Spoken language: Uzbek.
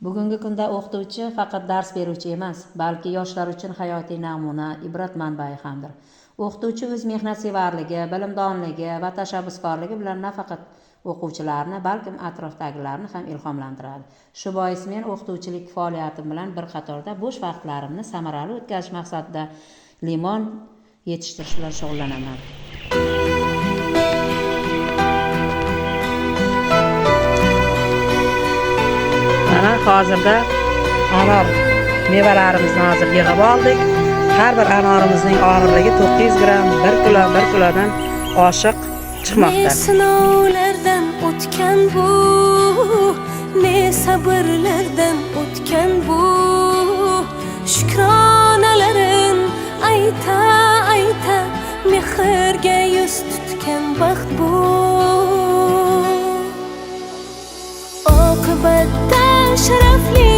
Bugungi kunda o'qituvchi faqat dars beruvchi emas, balki yoshlar uchun hayotiy namuna, ibrat manbai hamdir. O'qituvchi o'z mehnatsevarligi, bilimdonligi va tashabbuskorligi bilan nafaqat o'quvchilarni, balkim atrofdagilarni ham ilhomlantiradi. Shu bois men o'qituvchilik faoliyatim bilan bir qatorda bo'sh vaqtlarimni samarali o'tkazish maqsadida limon yetishtirish bilan shug'ullanaman. Mana hozirda anor mevalarimizni hozir yig'ib oldik. Har bir anorimizning og'irligi 900 gram, 1 kilodan oshiq chiqmoqda. Sinovlardan o'tgan bu, ne sabrlardan o'tgan bu, shukronalarin ayta ayta mehrga yuz tutgan baxt bu. Oqibatda sharafli